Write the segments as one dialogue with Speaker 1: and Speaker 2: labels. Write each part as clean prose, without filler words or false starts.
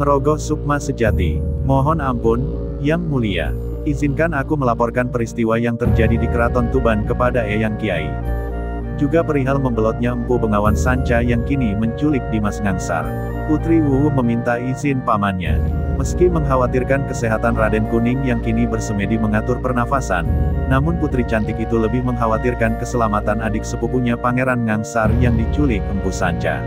Speaker 1: Merogoh Sukma sejati. Mohon ampun, Yang Mulia. Izinkan aku melaporkan peristiwa yang terjadi di Keraton Tuban kepada Eyang Kiai. Juga perihal membelotnya Empu Bengawan Sanca yang kini menculik Dimas Ngangsar. Putri Wuwu meminta izin pamannya. Meski mengkhawatirkan kesehatan Raden Kuning yang kini bersemedi mengatur pernafasan, namun putri cantik itu lebih mengkhawatirkan keselamatan adik sepupunya Pangeran Ngangsar yang diculik Empu Sanca.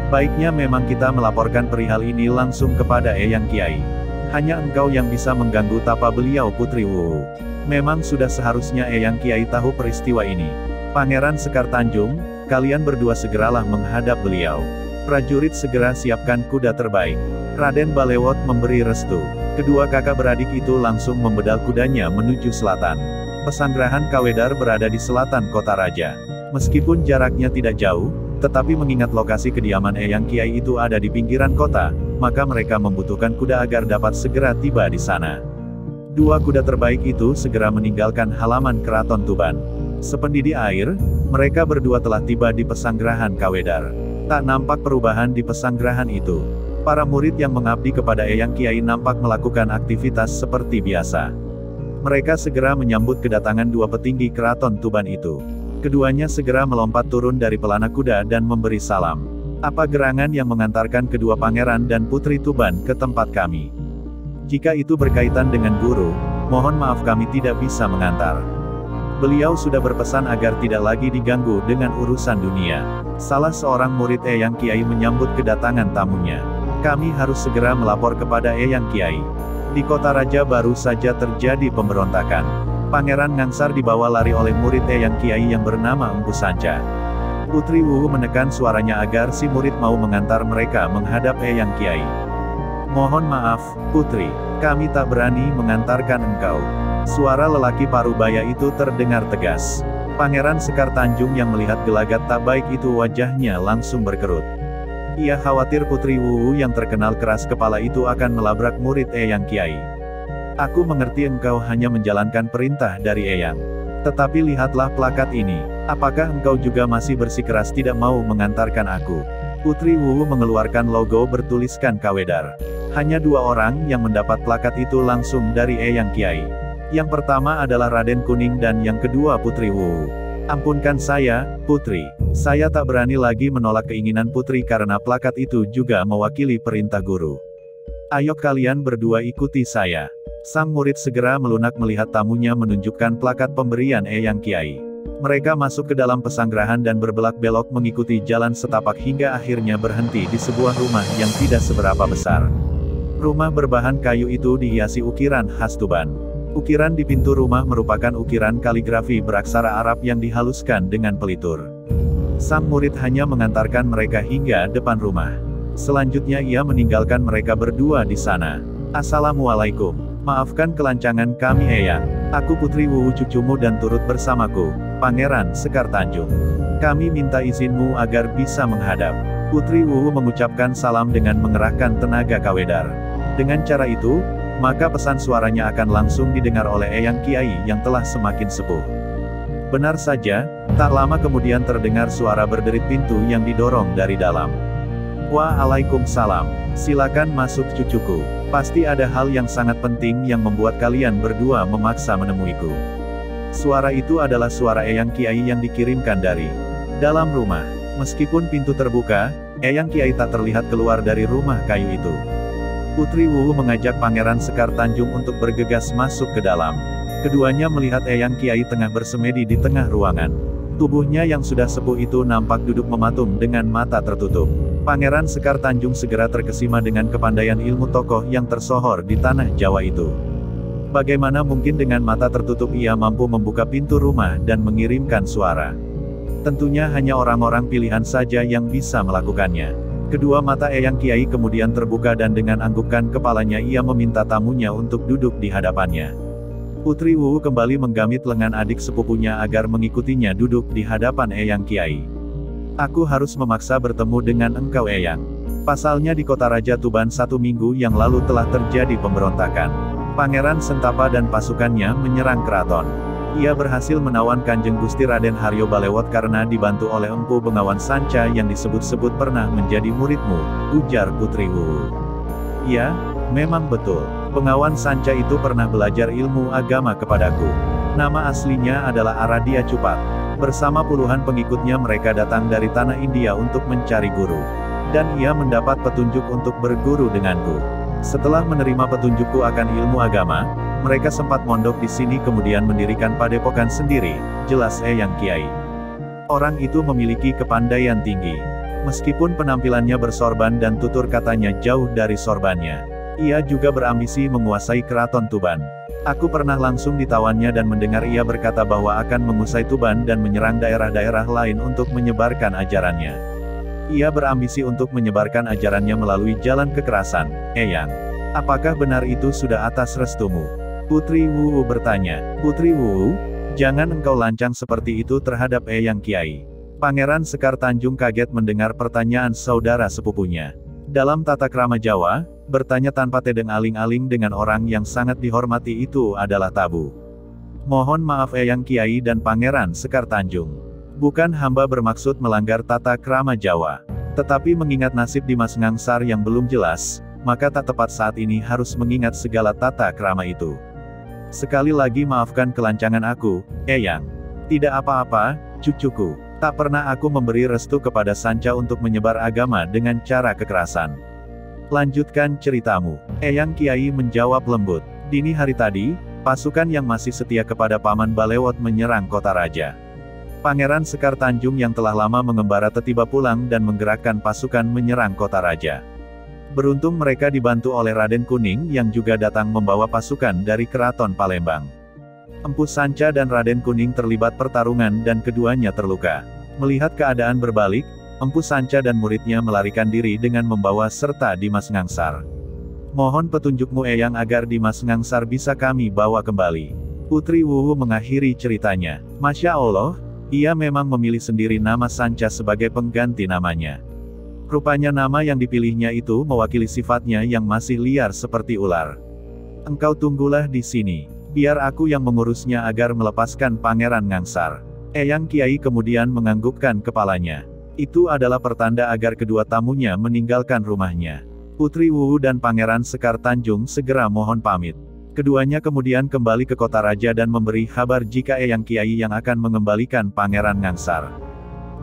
Speaker 1: Baiknya memang kita melaporkan perihal ini langsung kepada Eyang Kiai. Hanya engkau yang bisa mengganggu tapa beliau Putri Wuwu. Memang sudah seharusnya Eyang Kiai tahu peristiwa ini. Pangeran Sekar Tanjung, kalian berdua segeralah menghadap beliau. Prajurit segera siapkan kuda terbaik. Raden Balewot memberi restu. Kedua kakak beradik itu langsung membedal kudanya menuju selatan. Pesanggrahan Kawedar berada di selatan kota raja. Meskipun jaraknya tidak jauh, tetapi mengingat lokasi kediaman Eyang Kiai itu ada di pinggiran kota, maka mereka membutuhkan kuda agar dapat segera tiba di sana. Dua kuda terbaik itu segera meninggalkan halaman Keraton Tuban. Sependidih air, mereka berdua telah tiba di pesanggrahan Kawedar. Tak nampak perubahan di pesanggrahan itu. Para murid yang mengabdi kepada Eyang Kiai nampak melakukan aktivitas seperti biasa. Mereka segera menyambut kedatangan dua petinggi Keraton Tuban itu. Keduanya segera melompat turun dari pelana kuda dan memberi salam. Apa gerangan yang mengantarkan kedua pangeran dan putri Tuban ke tempat kami? Jika itu berkaitan dengan guru, mohon maaf kami tidak bisa mengantar. Beliau sudah berpesan agar tidak lagi diganggu dengan urusan dunia. Salah seorang murid Eyang Kiai menyambut kedatangan tamunya. Kami harus segera melapor kepada Eyang Kiai. Di kota raja baru saja terjadi pemberontakan. Pangeran Ngangsar dibawa lari oleh murid Eyang Kiai yang bernama Empu Sanca. Putri Wuwu menekan suaranya agar si murid mau mengantar mereka menghadap Eyang Kiai. Mohon maaf, Putri, kami tak berani mengantarkan engkau. Suara lelaki parubaya itu terdengar tegas. Pangeran Sekar Tanjung yang melihat gelagat tak baik itu wajahnya langsung berkerut. Ia khawatir Putri Wuwu yang terkenal keras kepala itu akan melabrak murid Eyang Kiai. Aku mengerti engkau hanya menjalankan perintah dari Eyang. Tetapi lihatlah plakat ini. Apakah engkau juga masih bersikeras tidak mau mengantarkan aku? Putri Wuwu mengeluarkan logo bertuliskan Kawedar. Hanya dua orang yang mendapat plakat itu langsung dari Eyang Kiai. Yang pertama adalah Raden Kuning dan yang kedua Putri Wuwu. Ampunkan saya, Putri. Saya tak berani lagi menolak keinginan Putri karena plakat itu juga mewakili perintah guru. Ayo kalian berdua ikuti saya. Sang murid segera melunak melihat tamunya menunjukkan plakat pemberian Eyang Kiai. Mereka masuk ke dalam pesanggrahan dan berbelak-belok mengikuti jalan setapak hingga akhirnya berhenti di sebuah rumah yang tidak seberapa besar. Rumah berbahan kayu itu dihiasi ukiran khas Tuban. Ukiran di pintu rumah merupakan ukiran kaligrafi beraksara Arab yang dihaluskan dengan pelitur. Sang murid hanya mengantarkan mereka hingga depan rumah. Selanjutnya ia meninggalkan mereka berdua di sana. Assalamualaikum. Maafkan kelancangan kami Eyang. Aku Putri Wuwu cucumu dan turut bersamaku, Pangeran Sekar Tanjung. Kami minta izinmu agar bisa menghadap. Putri Wuwu mengucapkan salam dengan mengerahkan tenaga Kawedar. Dengan cara itu, maka pesan suaranya akan langsung didengar oleh Eyang Kiai yang telah semakin sepuh. Benar saja, tak lama kemudian terdengar suara berderit pintu yang didorong dari dalam. Waalaikumsalam. Silakan masuk cucuku. Pasti ada hal yang sangat penting yang membuat kalian berdua memaksa menemuiku. Suara itu adalah suara Eyang Kiai yang dikirimkan dari dalam rumah. Meskipun pintu terbuka, Eyang Kiai tak terlihat keluar dari rumah kayu itu. Putri Wuwu mengajak Pangeran Sekar Tanjung untuk bergegas masuk ke dalam. Keduanya melihat Eyang Kiai tengah bersemedi di tengah ruangan. Tubuhnya yang sudah sepuh itu nampak duduk mematung dengan mata tertutup. Pangeran Sekar Tanjung segera terkesima dengan kepandaian ilmu tokoh yang tersohor di tanah Jawa itu. Bagaimana mungkin dengan mata tertutup ia mampu membuka pintu rumah dan mengirimkan suara? Tentunya hanya orang-orang pilihan saja yang bisa melakukannya. Kedua mata Eyang Kiai kemudian terbuka dan dengan anggukan kepalanya ia meminta tamunya untuk duduk di hadapannya. Putri Wuwu kembali menggamit lengan adik sepupunya agar mengikutinya duduk di hadapan Eyang Kiai. Aku harus memaksa bertemu dengan engkau Eyang. Pasalnya di kota Raja Tuban 1 minggu yang lalu telah terjadi pemberontakan. Pangeran Sentapa dan pasukannya menyerang keraton. Ia berhasil menawan Kanjeng Gusti Raden Haryo Balewot karena dibantu oleh Empu Bengawan Sanca yang disebut-sebut pernah menjadi muridmu, ujar Putri Wuwu. Ya, memang betul. Bengawan Sanca itu pernah belajar ilmu agama kepadaku. Nama aslinya adalah Aradia Cupat. Bersama puluhan pengikutnya mereka datang dari tanah India untuk mencari guru. Dan ia mendapat petunjuk untuk berguru denganku. Setelah menerima petunjukku akan ilmu agama, mereka sempat mondok di sini kemudian mendirikan padepokan sendiri, jelas Eyang Kiai. Orang itu memiliki kepandaian tinggi. Meskipun penampilannya bersorban dan tutur katanya jauh dari sorbannya, ia juga berambisi menguasai keraton Tuban. Aku pernah langsung ditawannya dan mendengar ia berkata bahwa akan mengusai Tuban dan menyerang daerah-daerah lain untuk menyebarkan ajarannya. Ia berambisi untuk menyebarkan ajarannya melalui jalan kekerasan. Eyang, apakah benar itu sudah atas restumu? Putri Wuwu bertanya. Putri Wuwu, jangan engkau lancang seperti itu terhadap Eyang Kiai. Pangeran Sekar Tanjung kaget mendengar pertanyaan saudara sepupunya. Dalam tata krama Jawa, bertanya tanpa tedeng aling-aling dengan orang yang sangat dihormati itu adalah tabu. Mohon maaf Eyang Kiai dan Pangeran Sekar Tanjung. Bukan hamba bermaksud melanggar tata krama Jawa. Tetapi mengingat nasib Dimas Ngangsar yang belum jelas, maka tak tepat saat ini harus mengingat segala tata krama itu. Sekali lagi maafkan kelancangan aku, Eyang. Tidak apa-apa, cucuku. Tak pernah aku memberi restu kepada Sanca untuk menyebar agama dengan cara kekerasan. Lanjutkan ceritamu. Eyang Kiai menjawab lembut. Dini hari tadi, pasukan yang masih setia kepada Paman Balewot menyerang kota raja. Pangeran Sekar Tanjung yang telah lama mengembara tiba pulang dan menggerakkan pasukan menyerang kota raja. Beruntung mereka dibantu oleh Raden Kuning yang juga datang membawa pasukan dari Keraton Palembang. Empu Sanca dan Raden Kuning terlibat pertarungan dan keduanya terluka. Melihat keadaan berbalik, Empu Sanca dan muridnya melarikan diri dengan membawa serta Dimas Ngangsar. Mohon petunjukmu Eyang agar Dimas Ngangsar bisa kami bawa kembali. Putri Wuwu mengakhiri ceritanya. Masya Allah, ia memang memilih sendiri nama Sanca sebagai pengganti namanya. Rupanya nama yang dipilihnya itu mewakili sifatnya yang masih liar seperti ular. Engkau tunggulah di sini. Biar aku yang mengurusnya agar melepaskan Pangeran Ngangsar. Eyang Kiai kemudian menganggukkan kepalanya. Itu adalah pertanda agar kedua tamunya meninggalkan rumahnya. Putri Wuwu dan Pangeran Sekar Tanjung segera mohon pamit. Keduanya kemudian kembali ke kota raja dan memberi kabar jika Eyang Kiai yang akan mengembalikan Pangeran Ngangsar.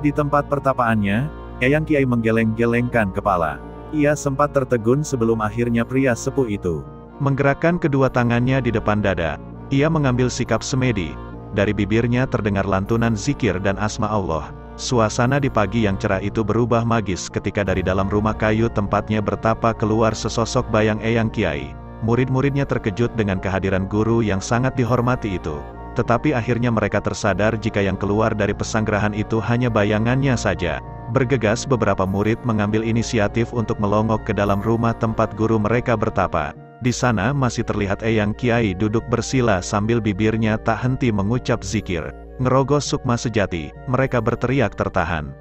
Speaker 1: Di tempat pertapaannya, Eyang Kiai menggeleng-gelengkan kepala. Ia sempat tertegun sebelum akhirnya pria sepuh itu menggerakkan kedua tangannya di depan dada. Ia mengambil sikap semedi. Dari bibirnya terdengar lantunan zikir dan asma Allah. Suasana di pagi yang cerah itu berubah magis ketika dari dalam rumah kayu tempatnya bertapa keluar sesosok bayang Eyang Kiai. Murid-muridnya terkejut dengan kehadiran guru yang sangat dihormati itu. Tetapi akhirnya mereka tersadar jika yang keluar dari pesanggerahan itu hanya bayangannya saja. Bergegas beberapa murid mengambil inisiatif untuk melongok ke dalam rumah tempat guru mereka bertapa. Di sana masih terlihat Eyang Kiai duduk bersila sambil bibirnya tak henti mengucap zikir. Ngerogos sukma sejati, mereka berteriak tertahan.